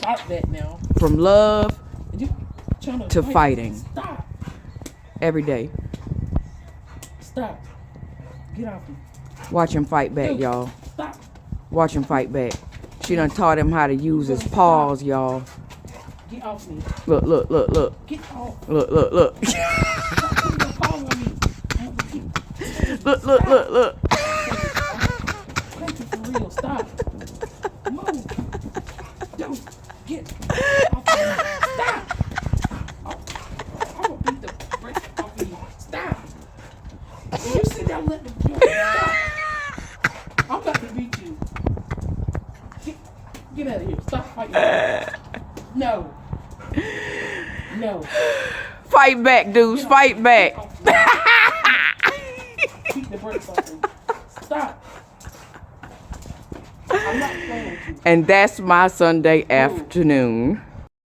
Stop that now. From love You trying to fight. fighting. Stop. Every day. Stop. Get off me. Watch him fight back, Dude, y'all. Stop. Watch him fight back. She done taught him how to use his paws, y'all. Get off me. Look, look, look, look. Get off. Look, look, look. Stop putting your paws on me. Look, look, look, look. Thank you for real. Stop. Move. Dude, get off of me. Stop. I'm gonna beat the brakes off of you. Stop. When you sit down, let me do it. Stop. I'm about to beat you. Get out of here. Stop fighting. No. No. Fight back, Deuce. Fight back. Beat the brakes off me. Stop. I'm not playing with you. And that's my Sunday afternoon.